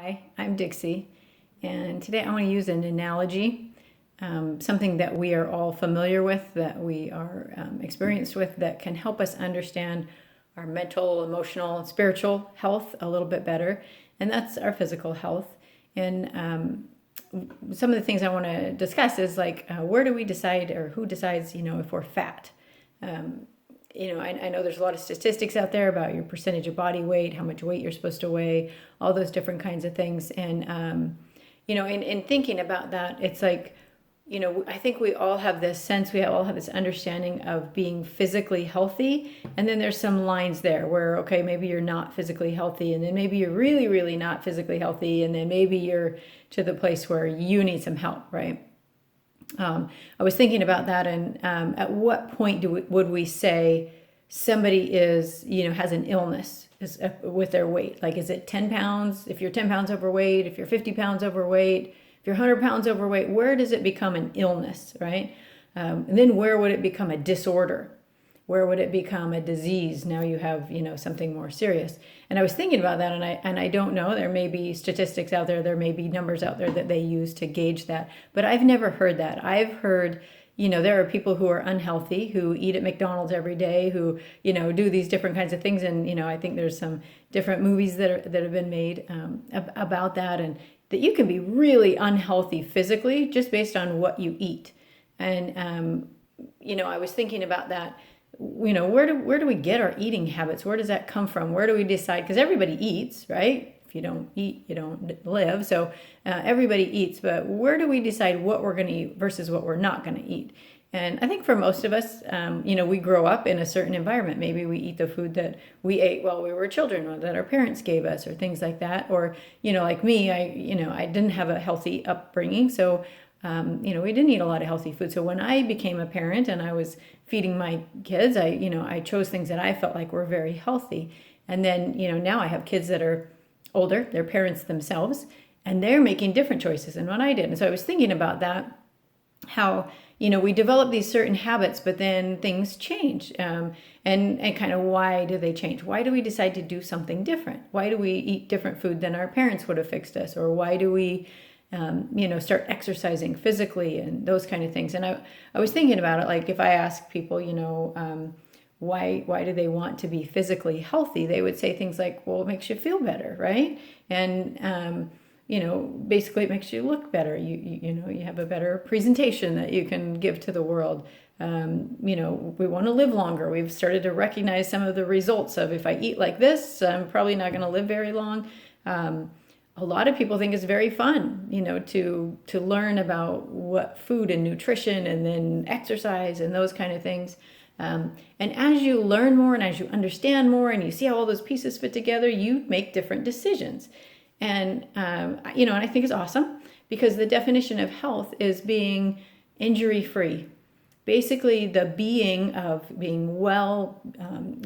Hi, I'm Dixie, and today I want to use an analogy, something that we are all familiar with, that we are experienced with, that can help us understand our mental, emotional, and spiritual health a little bit better, and that's our physical health. And some of the things I want to discuss is like, where do we decide, or who decides, if we're fat? I know there's a lot of statistics out there about your percentage of body weight, how much weight you're supposed to weigh, all those different kinds of things. And, in thinking about that, it's like, I think we all have this sense, we all have this understanding of being physically healthy. And then there's some lines there where, okay, maybe you're not physically healthy. And then maybe you're really, really not physically healthy. And then maybe you're to the place where you need some help, right? I was thinking about that, and at what point would we say somebody has an illness with their weight? Like, is it 10 pounds? If you're 10 pounds overweight, if you're 50 pounds overweight, if you're 100 pounds overweight, where does it become an illness, right? And then where would it become a disorder? Where would it become a disease? Now you have, something more serious. And I was thinking about that, and I don't know. There may be statistics out there. There may be numbers out there that they use to gauge that. But I've never heard that. I've heard, there are people who are unhealthy, who eat at McDonald's every day, who, do these different kinds of things. And, I think there's some different movies that have been made about that, and that you can be really unhealthy physically just based on what you eat. And, I was thinking about that. Where do we get our eating habits? Where does that come from? Where do we decide? Because everybody eats, right? If you don't eat, you don't live. So everybody eats, but where do we decide what we're going to eat versus what we're not going to eat? And I think for most of us, we grow up in a certain environment. Maybe we eat the food that we ate while we were children, or that our parents gave us, or things like that. Or, like me, I didn't have a healthy upbringing. So we didn't eat a lot of healthy food. So when I became a parent and I was feeding my kids, I chose things that I felt like were very healthy. And then, now I have kids that are older, they're parents themselves, and they're making different choices than what I did. And so I was thinking about that, how, we develop these certain habits, but then things change. And kind of, why do they change? Why do we decide to do something different? Why do we eat different food than our parents would have fixed us? Or why do we start exercising physically and those kind of things. And I was thinking about it, like if I ask people, why do they want to be physically healthy? They would say things like, well, it makes you feel better, right? And, basically it makes you look better. You have a better presentation that you can give to the world. We want to live longer. We've started to recognize some of the results of, if I eat like this, I'm probably not going to live very long. A lot of people think it's very fun, to learn about what food and nutrition, and then exercise and those kind of things. And as you learn more, and as you understand more, and you see how all those pieces fit together, you make different decisions. And, and I think it's awesome, because the definition of health is being injury-free. Basically, the being of being well,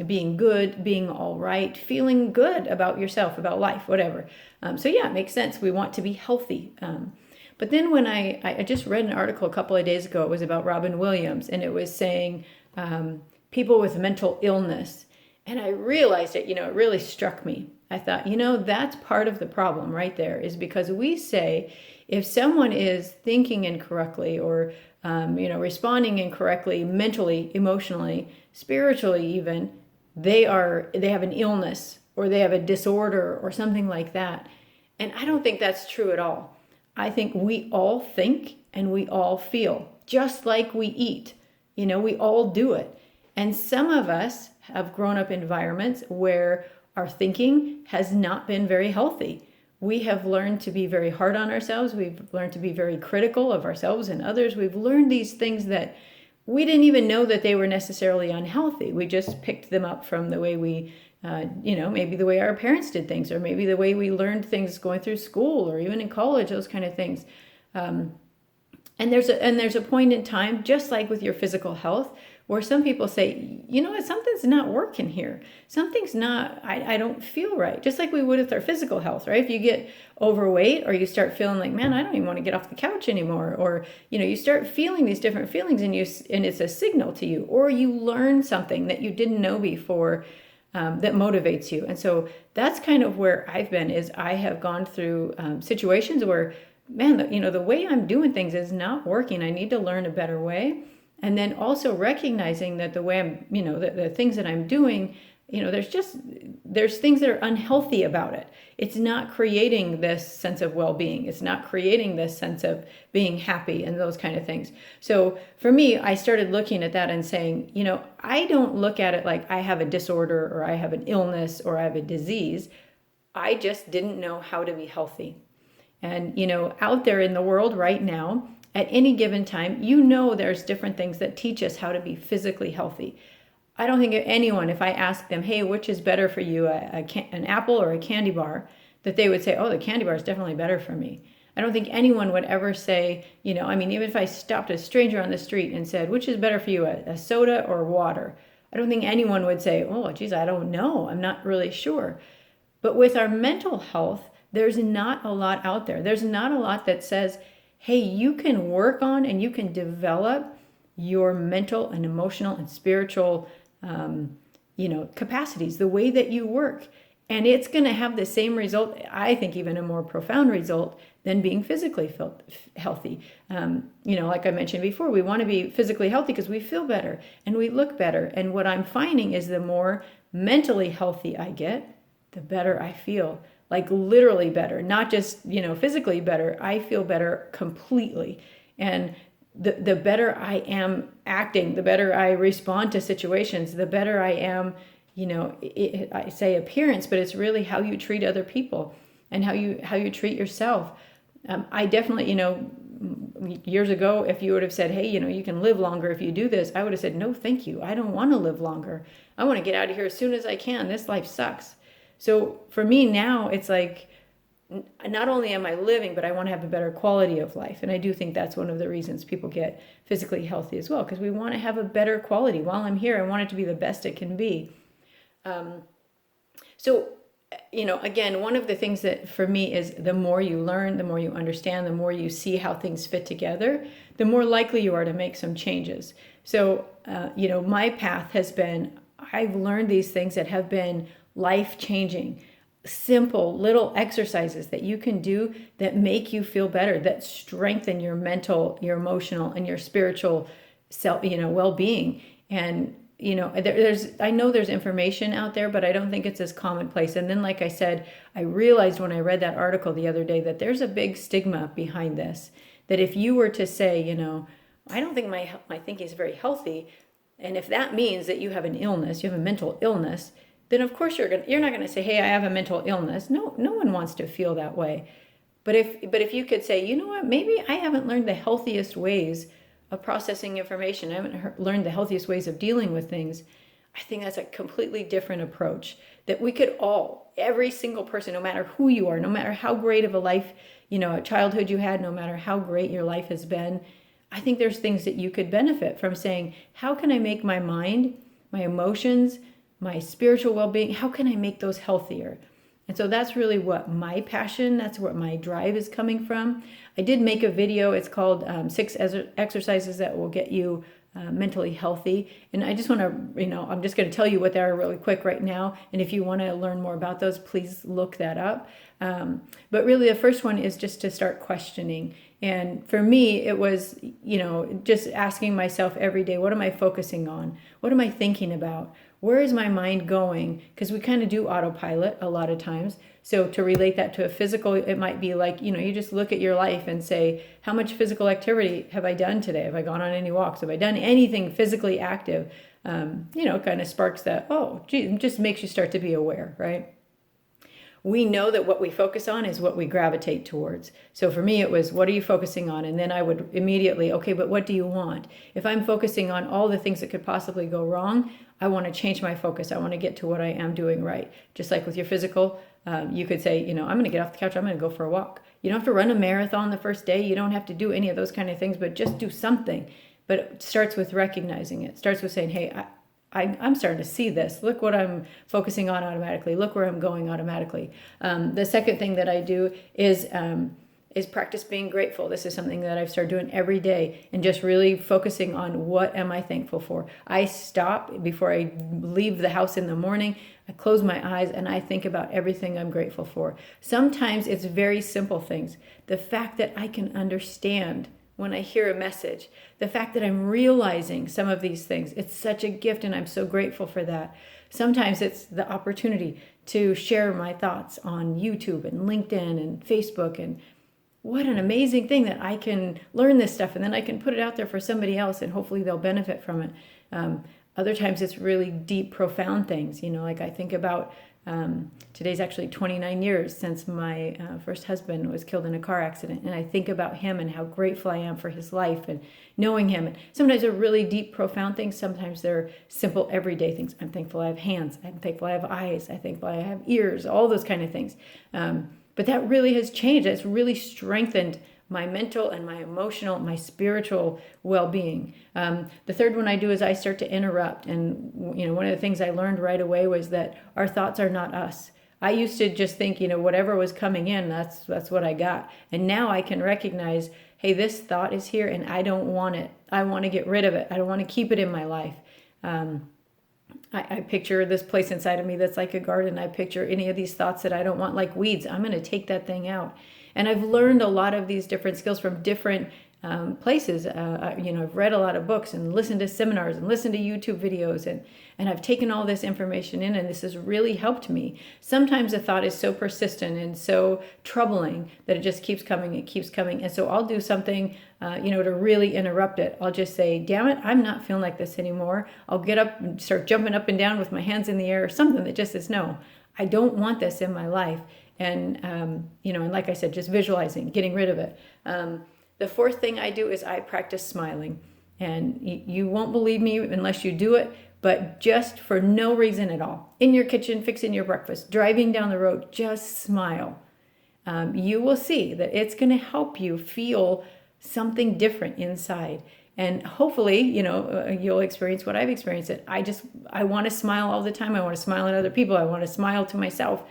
being good, being all right, feeling good about yourself, about life, whatever. So yeah, it makes sense. We want to be healthy. But then when I just read an article a couple of days ago, it was about Robin Williams, and it was saying people with mental illness. And I realized it, it really struck me. I thought, that's part of the problem right there, is because we say if someone is thinking incorrectly, or responding incorrectly, mentally, emotionally, spiritually even, they have an illness, or they have a disorder, or something like that. And I don't think that's true at all. I think we all think and we all feel, just like we eat. We all do it. And some of us have grown up in environments where our thinking has not been very healthy. We have learned to be very hard on ourselves. We've learned to be very critical of ourselves and others. We've learned these things that we didn't even know that they were necessarily unhealthy. We just picked them up from the way we, maybe the way our parents did things, or maybe the way we learned things going through school, or even in college, those kind of things. And there's a point in time, just like with your physical health, where some people say, something's not working here. Something's not, I don't feel right. Just like we would with our physical health, right? If you get overweight, or you start feeling like, man, I don't even want to get off the couch anymore. Or, you start feeling these different feelings, and it's a signal to you. Or you learn something that you didn't know before, that motivates you. And so that's kind of where I've been, is I have gone through situations where, man, the way I'm doing things is not working. I need to learn a better way. And then also recognizing that the way I'm, the things that I'm doing, there's things that are unhealthy about it. It's not creating this sense of well-being. It's not creating this sense of being happy and those kind of things. So for me, I started looking at that and saying, I don't look at it like I have a disorder or I have an illness or I have a disease. I just didn't know how to be healthy. And, out there in the world right now, at any given time, there's different things that teach us how to be physically healthy. I don't think anyone, if I ask them, hey, which is better for you, an apple or a candy bar, that they would say, oh, the candy bar is definitely better for me. I don't think anyone would ever say, even if I stopped a stranger on the street and said, which is better for you, a soda or water? I don't think anyone would say, oh, geez, I don't know. I'm not really sure. But with our mental health, there's not a lot out there. There's not a lot that says, hey, you can work on and you can develop your mental and emotional and spiritual capacities, the way that you work. And it's going to have the same result, I think even a more profound result than being physically healthy. Like I mentioned before, we want to be physically healthy because we feel better and we look better. And what I'm finding is the more mentally healthy I get, the better I feel. Like literally better, not just, physically better. I feel better completely. And the better I am acting, the better I respond to situations, the better I am, I say appearance, but it's really how you treat other people and how you treat yourself. I definitely, years ago, if you would have said, hey, you can live longer if you do this, I would have said, no, thank you. I don't want to live longer. I want to get out of here as soon as I can. This life sucks. So for me now, it's like, not only am I living, but I want to have a better quality of life. And I do think that's one of the reasons people get physically healthy as well, because we want to have a better quality. While I'm here, I want it to be the best it can be. Again, one of the things that for me is the more you learn, the more you understand, the more you see how things fit together, the more likely you are to make some changes. So, my path has been, I've learned these things that have been life-changing. Simple little exercises that you can do that make you feel better, that strengthen your mental, your emotional, and your spiritual well-being. And I know there's information out there, but I don't think it's as commonplace. And then, like I said, I realized when I read that article the other day that there's a big stigma behind this. That if you were to say, I don't think my thinking is very healthy, and if that means that you have an illness, you have a mental illness, then of course you're not going to say, hey, I have a mental illness. No one wants to feel that way. But if you could say, what, maybe I haven't learned the healthiest ways of processing information. I haven't learned the healthiest ways of dealing with things. I think that's a completely different approach that we could all, every single person, no matter who you are, no matter how great of a life, a childhood you had, no matter how great your life has been, I think there's things that you could benefit from saying, how can I make my mind, my emotions, my spiritual well-being, how can I make those healthier? And so that's really what my passion, that's where my drive is coming from. I did make a video. It's called 6 Exercises That Will Get You Mentally Healthy. And I just want to, I'm just going to tell you what they are really quick right now. And if you want to learn more about those, please look that up. But really the first one is just to start questioning. And for me, it was, just asking myself every day, what am I focusing on? What am I thinking about? Where is my mind going? Because we kind of do autopilot a lot of times. So to relate that to a physical, it might be like, you just look at your life and say, how much physical activity have I done today? Have I gone on any walks? Have I done anything physically active? Kind of sparks that, oh, gee, it just makes you start to be aware, right? We know that what we focus on is what we gravitate towards. So for me, it was, what are you focusing on? And then I would immediately, okay, but what do you want? If I'm focusing on all the things that could possibly go wrong, I want to change my focus. I want to get to what I am doing right. Just like with your physical, you could say, I'm going to get off the couch. I'm going to go for a walk. You don't have to run a marathon the first day. You don't have to do any of those kind of things, but just do something. But it starts with recognizing it. It starts with saying, hey, I'm starting to see this. Look what I'm focusing on automatically. Look where I'm going automatically. The second thing that I do is practice being grateful. This is something that I've started doing every day and just really focusing on what am I thankful for. I stop before I leave the house in the morning. I close my eyes and I think about everything I'm grateful for. Sometimes it's very simple things. The fact that I can understand when I hear a message, the fact that I'm realizing some of these things, it's such a gift and I'm so grateful for that. Sometimes it's the opportunity to share my thoughts on YouTube and LinkedIn and Facebook, and what an amazing thing that I can learn this stuff and then I can put it out there for somebody else and hopefully they'll benefit from it. Other times it's really deep, profound things, like I think about today's actually 29 years since my first husband was killed in a car accident. And I think about him and how grateful I am for his life and knowing him. And sometimes they're really deep, profound things. Sometimes they're simple, everyday things. I'm thankful I have hands. I'm thankful I have eyes. I'm thankful I have ears, all those kind of things. But that really has changed. It's really strengthened my mental and my emotional, my spiritual well-being. The third one I do is I start to interrupt. And, one of the things I learned right away was that our thoughts are not us. I used to just think, whatever was coming in, that's what I got. And now I can recognize, hey, this thought is here and I don't want it. I want to get rid of it. I don't want to keep it in my life. I picture this place inside of me that's like a garden. I picture any of these thoughts that I don't want, like weeds. I'm going to take that thing out. And I've learned a lot of these different skills from different places. I've read a lot of books and listened to seminars and listened to YouTube videos, and I've taken all this information in, and this has really helped me. Sometimes a thought is so persistent and so troubling that it just keeps coming, and so I'll do something, to really interrupt it. I'll just say, damn it, I'm not feeling like this anymore. I'll get up and start jumping up and down with my hands in the air, or something that just says, no, I don't want this in my life. And, and like I said, just visualizing, getting rid of it. The fourth thing I do is I practice smiling. And you won't believe me unless you do it, but just for no reason at all. In your kitchen, fixing your breakfast, driving down the road, just smile. You will see that it's going to help you feel something different inside. And hopefully, you'll experience what I've experienced. I want to smile all the time. I want to smile at other people. I want to smile to myself.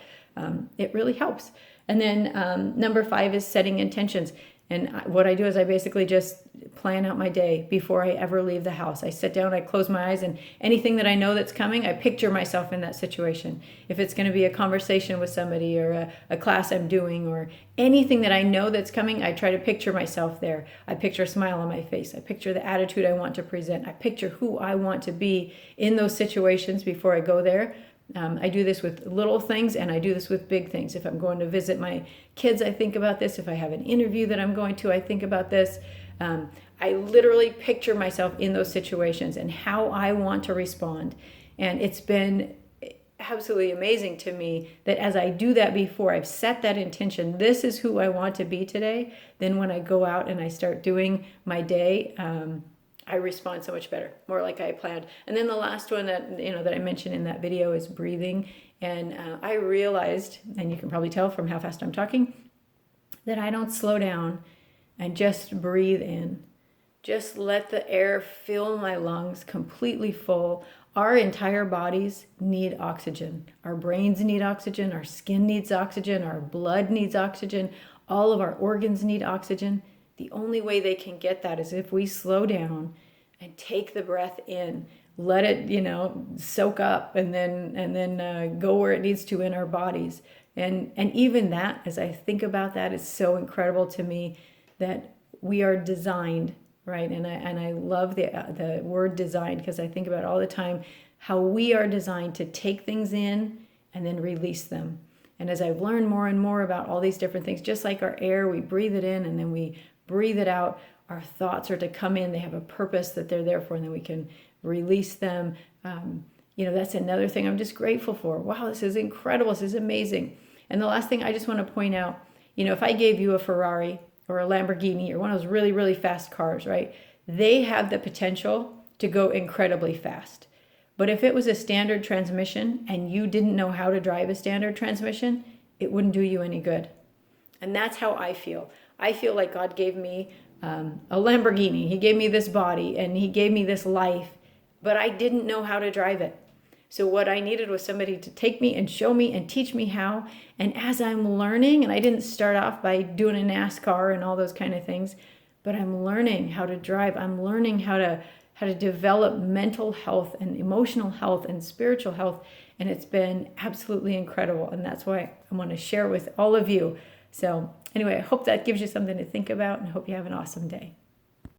It really helps. And then number 5 is setting intentions. And what I do is I basically just plan out my day before I ever leave the house. I sit down, I close my eyes, and anything that I know that's coming, I picture myself in that situation. If it's going to be a conversation with somebody or a class I'm doing or anything that I know that's coming, I try to picture myself there. I picture a smile on my face. I picture the attitude I want to present. I picture who I want to be in those situations before I go there. I do this with little things and I do this with big things. If I'm going to visit my kids, I think about this. If I have an interview that I'm going to, I think about this. I literally picture myself in those situations and how I want to respond. And it's been absolutely amazing to me that as I do that before, I've set that intention, this is who I want to be today. Then when I go out and I start doing my day, I respond so much better, more like I planned. And then the last one that I mentioned in that video is breathing. And I realized, and you can probably tell from how fast I'm talking, that I don't slow down and just breathe in. Just let the air fill my lungs completely full. Our entire bodies need oxygen. Our brains need oxygen. Our skin needs oxygen. Our blood needs oxygen. All of our organs need oxygen. The only way they can get that is if we slow down and take the breath in, let it, soak up, and then go where it needs to in our bodies. And even that, as I think about that, is so incredible to me that we are designed, right? And I love the word designed because I think about it all the time, how we are designed to take things in and then release them. And as I've learned more and more about all these different things, just like our air, we breathe it in and then we breathe it out. Our thoughts are to come in. They have a purpose that they're there for, and then we can release them. That's another thing I'm just grateful for. Wow, this is incredible. This is amazing. And the last thing I just want to point out, if I gave you a Ferrari or a Lamborghini or one of those really, really fast cars, right? They have the potential to go incredibly fast. But if it was a standard transmission and you didn't know how to drive a standard transmission, it wouldn't do you any good. And that's how I feel. I feel like God gave me a Lamborghini. He gave me this body and he gave me this life, but I didn't know how to drive it. So what I needed was somebody to take me and show me and teach me how. And as I'm learning, and I didn't start off by doing a NASCAR and all those kind of things, but I'm learning how to drive. I'm learning how how to develop mental health and emotional health and spiritual health. And it's been absolutely incredible. And that's why I want to share with all of you. So anyway, I hope that gives you something to think about, and I hope you have an awesome day.